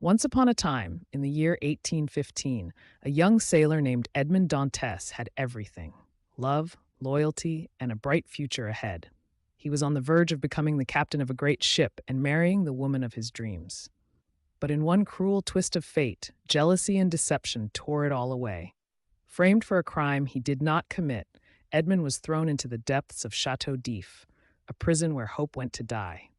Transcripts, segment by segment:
Once upon a time, in the year 1815, a young sailor named Edmond Dantès had everything: love, loyalty, and a bright future ahead. He was on the verge of becoming the captain of a great ship and marrying the woman of his dreams. But in one cruel twist of fate, jealousy and deception tore it all away. Framed for a crime he did not commit, Edmond was thrown into the depths of Chateau d'If, a prison where hope went to die.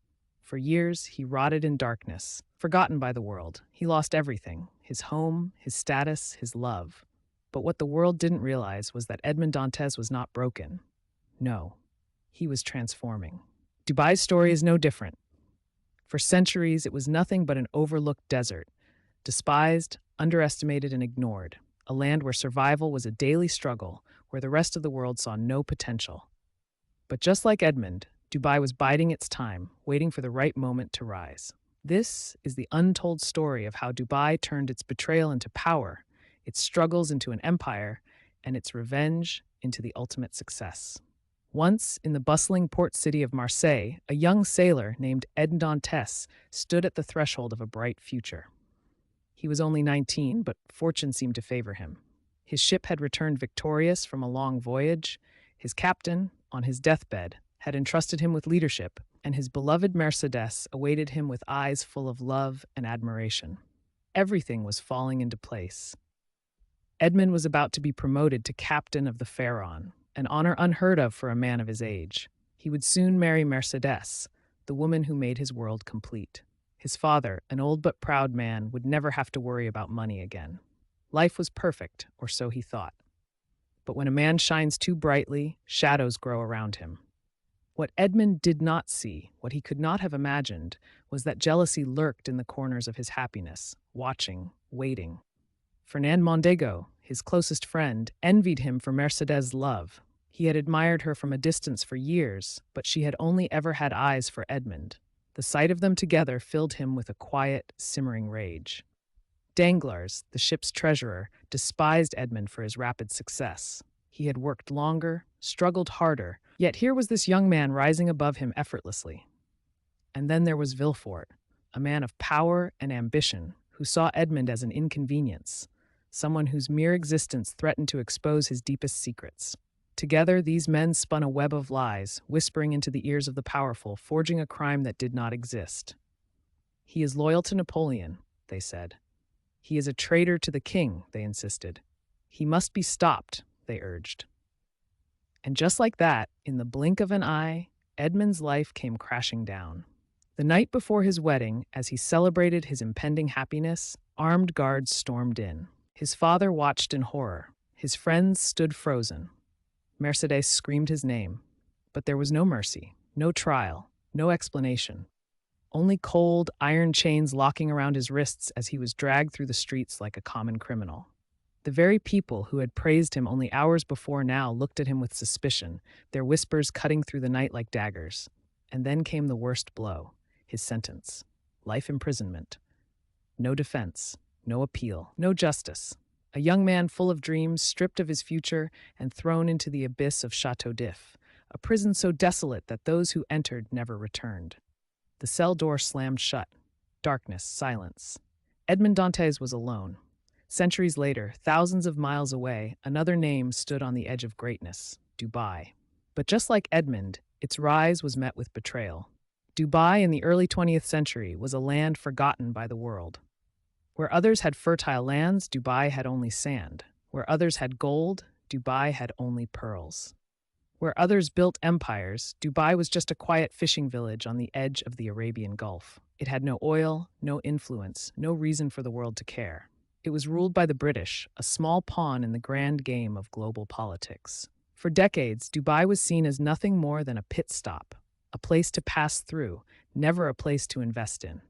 For years, he rotted in darkness, forgotten by the world. He lost everything: his home, his status, his love. But what the world didn't realize was that Edmond Dantès was not broken. No, he was transforming. Dubai's story is no different. For centuries, it was nothing but an overlooked desert, despised, underestimated, and ignored, a land where survival was a daily struggle, where the rest of the world saw no potential. But just like Edmond, Dubai was biding its time, waiting for the right moment to rise. This is the untold story of how Dubai turned its betrayal into power, its struggles into an empire, and its revenge into the ultimate success. Once, in the bustling port city of Marseille, a young sailor named Edmond Dantès stood at the threshold of a bright future. He was only 19, but fortune seemed to favor him. His ship had returned victorious from a long voyage. His captain, on his deathbed, had entrusted him with leadership, and his beloved Mercedes awaited him with eyes full of love and admiration. Everything was falling into place. Edmond was about to be promoted to captain of the Pharaon, an honor unheard of for a man of his age. He would soon marry Mercedes, the woman who made his world complete. His father, an old but proud man, would never have to worry about money again. Life was perfect, or so he thought. But when a man shines too brightly, shadows grow around him. What Edmond did not see, what he could not have imagined, was that jealousy lurked in the corners of his happiness, watching, waiting. Fernand Mondego, his closest friend, envied him for Mercedes' love. He had admired her from a distance for years, but she had only ever had eyes for Edmond. The sight of them together filled him with a quiet, simmering rage. Danglars, the ship's treasurer, despised Edmond for his rapid success. He had worked longer, struggled harder, yet here was this young man rising above him effortlessly. And then there was Villefort, a man of power and ambition, who saw Edmond as an inconvenience, someone whose mere existence threatened to expose his deepest secrets. Together, these men spun a web of lies, whispering into the ears of the powerful, forging a crime that did not exist. He is loyal to Napoleon, they said. He is a traitor to the king, they insisted. He must be stopped, they urged. And just like that, in the blink of an eye, Edmond's life came crashing down. The night before his wedding, as he celebrated his impending happiness, armed guards stormed in. His father watched in horror. His friends stood frozen. Mercedes screamed his name, but there was no mercy, no trial, no explanation. Only cold, iron chains locking around his wrists as he was dragged through the streets like a common criminal. The very people who had praised him only hours before now looked at him with suspicion, their whispers cutting through the night like daggers. And then came the worst blow, his sentence: life imprisonment. No defense, no appeal, no justice. A young man full of dreams, stripped of his future, and thrown into the abyss of Chateau d'If, a prison so desolate that those who entered never returned. The cell door slammed shut. Darkness, silence. Edmond Dantès was alone. Centuries later, thousands of miles away, another name stood on the edge of greatness: Dubai. But just like Edmond, its rise was met with betrayal. Dubai in the early 20th century was a land forgotten by the world. Where others had fertile lands, Dubai had only sand. Where others had gold, Dubai had only pearls. Where others built empires, Dubai was just a quiet fishing village on the edge of the Arabian Gulf. It had no oil, no influence, no reason for the world to care. It was ruled by the British, a small pawn in the grand game of global politics. For decades, Dubai was seen as nothing more than a pit stop, a place to pass through, never a place to invest in.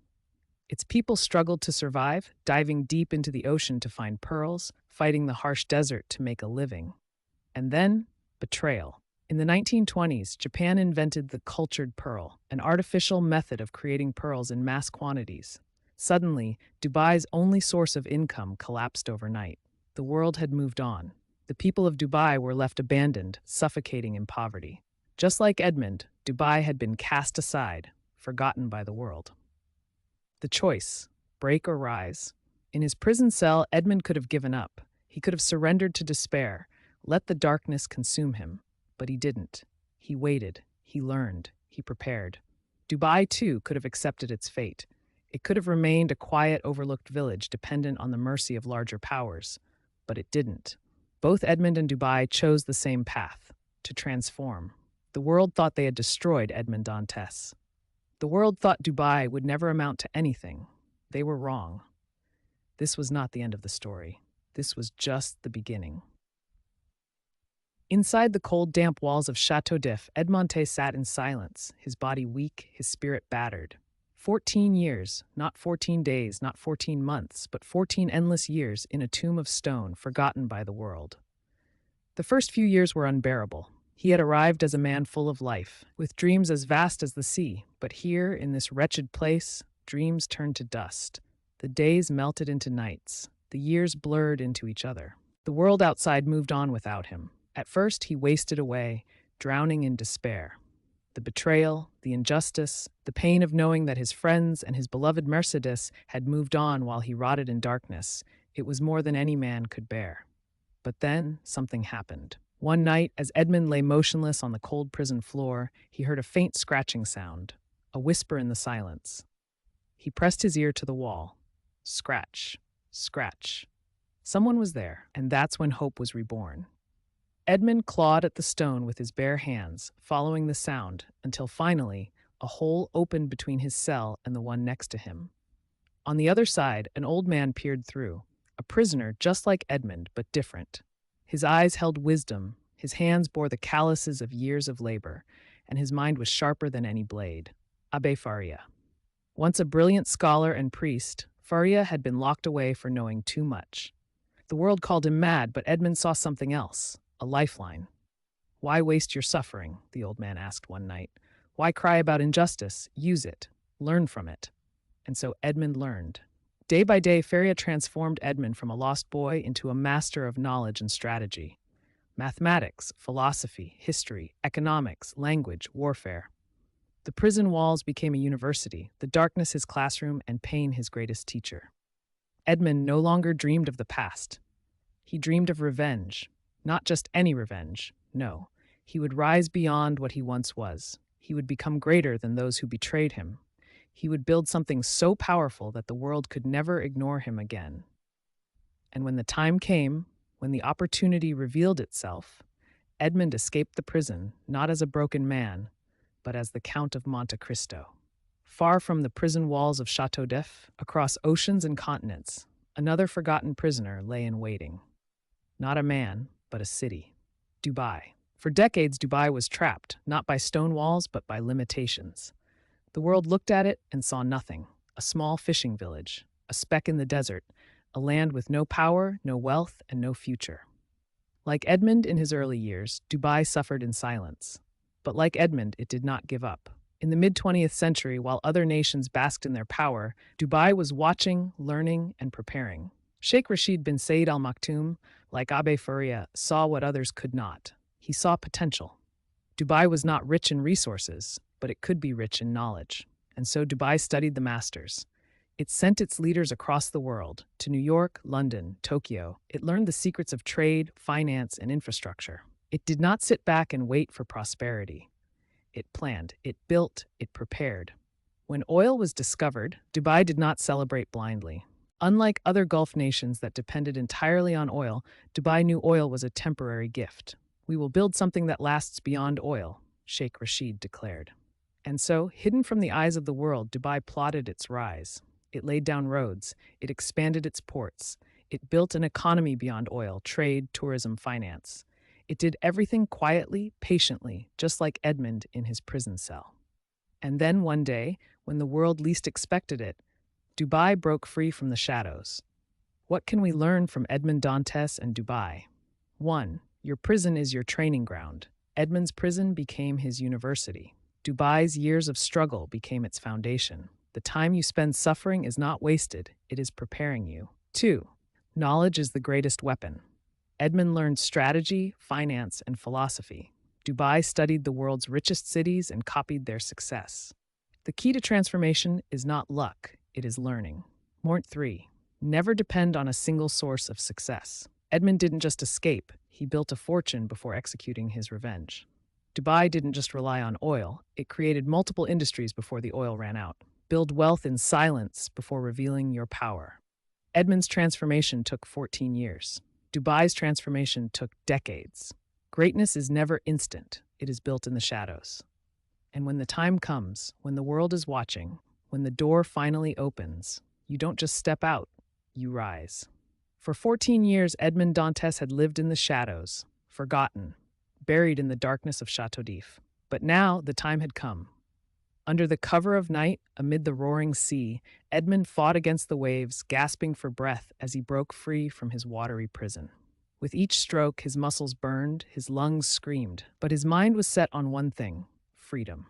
Its people struggled to survive, diving deep into the ocean to find pearls, fighting the harsh desert to make a living. And then, betrayal. In the 1920s, Japan invented the cultured pearl, an artificial method of creating pearls in mass quantities. Suddenly, Dubai's only source of income collapsed overnight. The world had moved on. The people of Dubai were left abandoned, suffocating in poverty. Just like Edmond, Dubai had been cast aside, forgotten by the world. The choice: break or rise. In his prison cell, Edmond could have given up. He could have surrendered to despair, let the darkness consume him. But he didn't. He waited, he learned, he prepared. Dubai, too, could have accepted its fate. It could have remained a quiet, overlooked village dependent on the mercy of larger powers. But it didn't. Both Edmond and Dubai chose the same path, to transform. The world thought they had destroyed Edmond Dantès. The world thought Dubai would never amount to anything. They were wrong. This was not the end of the story. This was just the beginning. Inside the cold, damp walls of Chateau d'If, Edmond Dantès sat in silence, his body weak, his spirit battered. 14 years, not 14 days, not 14 months, but 14 endless years in a tomb of stone, forgotten by the world. The first few years were unbearable. He had arrived as a man full of life, with dreams as vast as the sea, but here, in this wretched place, dreams turned to dust. The days melted into nights. The years blurred into each other. The world outside moved on without him. At first, he wasted away, drowning in despair. The betrayal, the injustice, the pain of knowing that his friends and his beloved Mercedes had moved on while he rotted in darkness, it was more than any man could bear. But then, something happened. One night, as Edmond lay motionless on the cold prison floor, he heard a faint scratching sound, a whisper in the silence. He pressed his ear to the wall. Scratch, scratch. Someone was there, and that's when hope was reborn. Edmond clawed at the stone with his bare hands, following the sound, until finally, a hole opened between his cell and the one next to him. On the other side, an old man peered through, a prisoner just like Edmond, but different. His eyes held wisdom, his hands bore the calluses of years of labor, and his mind was sharper than any blade. Abbé Faria. Once a brilliant scholar and priest, Faria had been locked away for knowing too much. The world called him mad, but Edmond saw something else, a lifeline. "Why waste your suffering?" the old man asked one night. "Why cry about injustice? Use it. Learn from it." And so Edmond learned. Day by day, Faria transformed Edmond from a lost boy into a master of knowledge and strategy. Mathematics, philosophy, history, economics, language, warfare. The prison walls became a university, the darkness his classroom, and pain his greatest teacher. Edmond no longer dreamed of the past. He dreamed of revenge. Not just any revenge, no. He would rise beyond what he once was. He would become greater than those who betrayed him. He would build something so powerful that the world could never ignore him again. And when the time came, when the opportunity revealed itself, Edmond escaped the prison, not as a broken man, but as the Count of Monte Cristo. Far from the prison walls of Chateau d'If, across oceans and continents, another forgotten prisoner lay in waiting. Not a man, but a city. Dubai. For decades, Dubai was trapped, not by stone walls, but by limitations. The world looked at it and saw nothing. A small fishing village, a speck in the desert, a land with no power, no wealth, and no future. Like Edmond in his early years, Dubai suffered in silence. But like Edmond, it did not give up. In the mid-20th century, while other nations basked in their power, Dubai was watching, learning, and preparing. Sheikh Rashid bin Said Al Maktoum, like Abbé Faria, saw what others could not. He saw potential. Dubai was not rich in resources, but it could be rich in knowledge. And so Dubai studied the masters. It sent its leaders across the world, to New York, London, Tokyo. It learned the secrets of trade, finance, and infrastructure. It did not sit back and wait for prosperity. It planned, it built, it prepared. When oil was discovered, Dubai did not celebrate blindly. Unlike other Gulf nations that depended entirely on oil, Dubai knew oil was a temporary gift. "We will build something that lasts beyond oil," Sheikh Rashid declared. And so, hidden from the eyes of the world, Dubai plotted its rise. It laid down roads, it expanded its ports, it built an economy beyond oil, trade, tourism, finance. It did everything quietly, patiently, just like Edmond in his prison cell. And then one day, when the world least expected it, Dubai broke free from the shadows. What can we learn from Edmond Dantès and Dubai? 1. Your prison is your training ground. Edmond's prison became his university. Dubai's years of struggle became its foundation. The time you spend suffering is not wasted, it is preparing you. 2. Knowledge is the greatest weapon. Edmond learned strategy, finance, and philosophy. Dubai studied the world's richest cities and copied their success. The key to transformation is not luck, it is learning. Mort 3. Never depend on a single source of success. Edmond didn't just escape, he built a fortune before executing his revenge. Dubai didn't just rely on oil, it created multiple industries before the oil ran out. Build wealth in silence before revealing your power. Edmond's transformation took 14 years. Dubai's transformation took decades. Greatness is never instant, it is built in the shadows. And when the time comes, when the world is watching, when the door finally opens, you don't just step out, you rise. For 14 years, Edmond Dantès had lived in the shadows, forgotten, buried in the darkness of Chateau d'If. But now the time had come. Under the cover of night, amid the roaring sea, Edmond fought against the waves, gasping for breath as he broke free from his watery prison. With each stroke, his muscles burned, his lungs screamed, but his mind was set on one thing: freedom.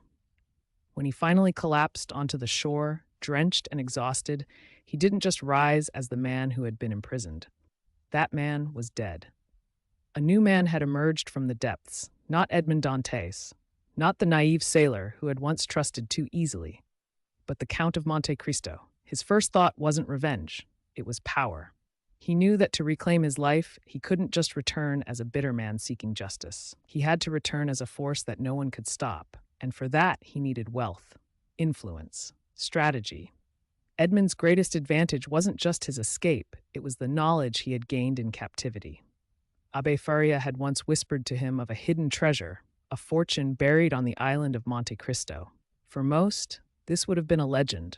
When he finally collapsed onto the shore, drenched and exhausted, he didn't just rise as the man who had been imprisoned. That man was dead. A new man had emerged from the depths, not Edmond Dantès, not the naive sailor who had once trusted too easily, but the Count of Monte Cristo. His first thought wasn't revenge, it was power. He knew that to reclaim his life, he couldn't just return as a bitter man seeking justice. He had to return as a force that no one could stop, and for that he needed wealth, influence, strategy. Edmond's greatest advantage wasn't just his escape, it was the knowledge he had gained in captivity. Abbe Faria had once whispered to him of a hidden treasure, a fortune buried on the island of Monte Cristo. For most, this would have been a legend.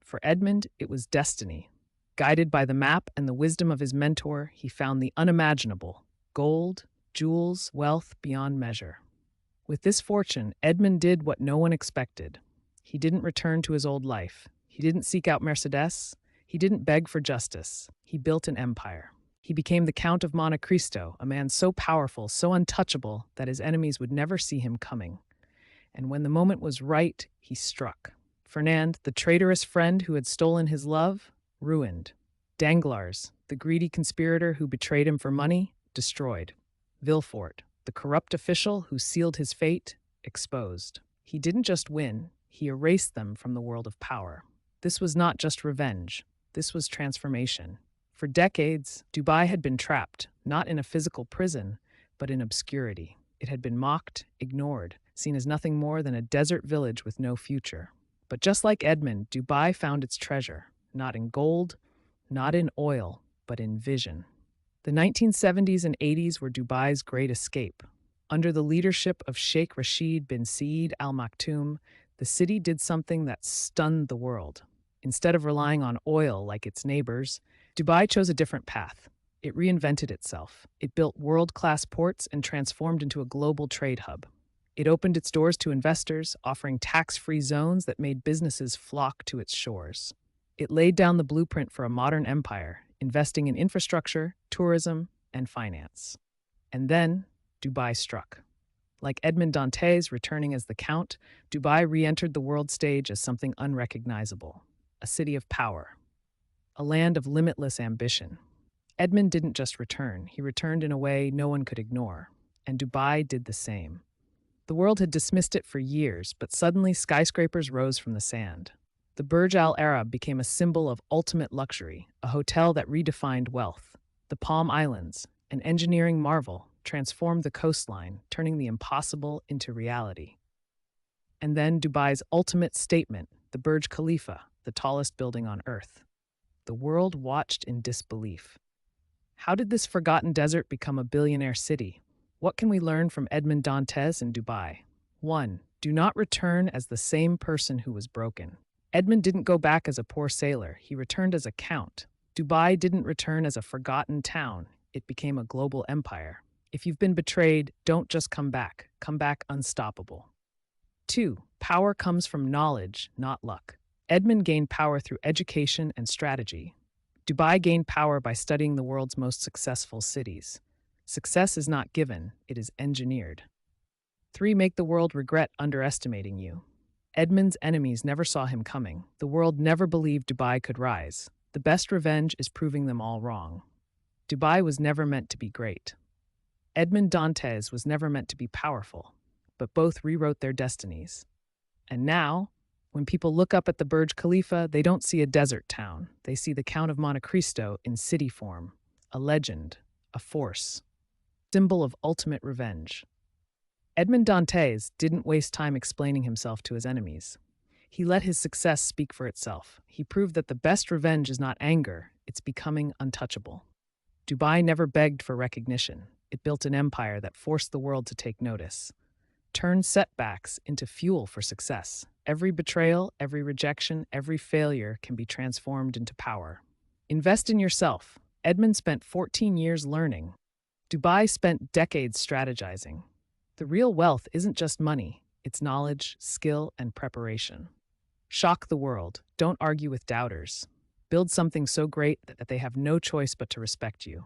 For Edmond, it was destiny. Guided by the map and the wisdom of his mentor, he found the unimaginable: gold, jewels, wealth beyond measure. With this fortune, Edmond did what no one expected. He didn't return to his old life. He didn't seek out Mercedes. He didn't beg for justice. He built an empire. He became the Count of Monte Cristo, a man so powerful, so untouchable, that his enemies would never see him coming. And when the moment was right, he struck. Fernand, the traitorous friend who had stolen his love, ruined. Danglars, the greedy conspirator who betrayed him for money, destroyed. Villefort, the corrupt official who sealed his fate, exposed. He didn't just win, he erased them from the world of power. This was not just revenge, this was transformation. For decades, Dubai had been trapped, not in a physical prison, but in obscurity. It had been mocked, ignored, seen as nothing more than a desert village with no future. But just like Edmond, Dubai found its treasure, not in gold, not in oil, but in vision. The 1970s and 80s were Dubai's great escape. Under the leadership of Sheikh Rashid bin Zayed Al Maktoum, the city did something that stunned the world. Instead of relying on oil like its neighbors, Dubai chose a different path. It reinvented itself. It built world-class ports and transformed into a global trade hub. It opened its doors to investors, offering tax-free zones that made businesses flock to its shores. It laid down the blueprint for a modern empire, investing in infrastructure, tourism, and finance. And then, Dubai struck. Like Edmond Dantès returning as the Count, Dubai re-entered the world stage as something unrecognizable, a city of power, a land of limitless ambition. Edmond didn't just return, he returned in a way no one could ignore, and Dubai did the same. The world had dismissed it for years, but suddenly skyscrapers rose from the sand. The Burj Al Arab became a symbol of ultimate luxury, a hotel that redefined wealth. The Palm Islands, an engineering marvel, transformed the coastline, turning the impossible into reality. And then Dubai's ultimate statement, the Burj Khalifa, the tallest building on earth. The world watched in disbelief. How did this forgotten desert become a billionaire city? What can we learn from Edmond Dantès in Dubai? 1. Do not return as the same person who was broken. Edmond didn't go back as a poor sailor, he returned as a count. Dubai didn't return as a forgotten town, it became a global empire. If you've been betrayed, don't just come back unstoppable. 2. Power comes from knowledge, not luck. Edmond gained power through education and strategy. Dubai gained power by studying the world's most successful cities. Success is not given, it is engineered. 3. Make the world regret underestimating you. Edmond's enemies never saw him coming. The world never believed Dubai could rise. The best revenge is proving them all wrong. Dubai was never meant to be great. Edmond Dantès was never meant to be powerful, but both rewrote their destinies. And now, When people look up at the Burj Khalifa, they don't see a desert town. They see the Count of Monte Cristo in city form, a legend, a force, symbol of ultimate revenge. Edmond Dantès didn't waste time explaining himself to his enemies. He let his success speak for itself. He proved that the best revenge is not anger, it's becoming untouchable. Dubai never begged for recognition. It built an empire that forced the world to take notice. Turned setbacks into fuel for success. Every betrayal, every rejection, every failure can be transformed into power. Invest in yourself. Edmond spent 14 years learning. Dubai spent decades strategizing. The real wealth isn't just money, it's knowledge, skill, and preparation. Shock the world. Don't argue with doubters. Build something so great that they have no choice but to respect you.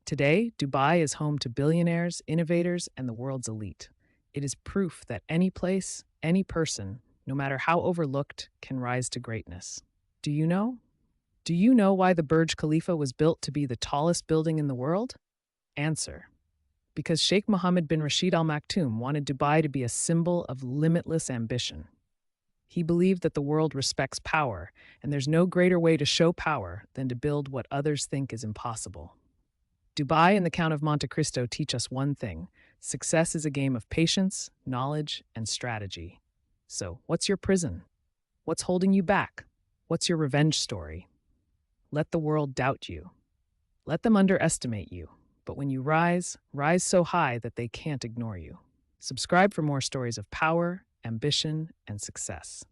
Today, Dubai is home to billionaires, innovators, and the world's elite. It is proof that any place, any person, no matter how overlooked, can rise to greatness. Do you know? Do you know why the Burj Khalifa was built to be the tallest building in the world? Answer: because Sheikh Mohammed bin Rashid Al Maktoum wanted Dubai to be a symbol of limitless ambition. He believed that the world respects power, and there's no greater way to show power than to build what others think is impossible. Dubai and the Count of Monte Cristo teach us one thing: success is a game of patience, knowledge, and strategy. So, what's your prison? What's holding you back? What's your revenge story? Let the world doubt you. Let them underestimate you. But when you rise, rise so high that they can't ignore you. Subscribe for more stories of power, ambition, and success.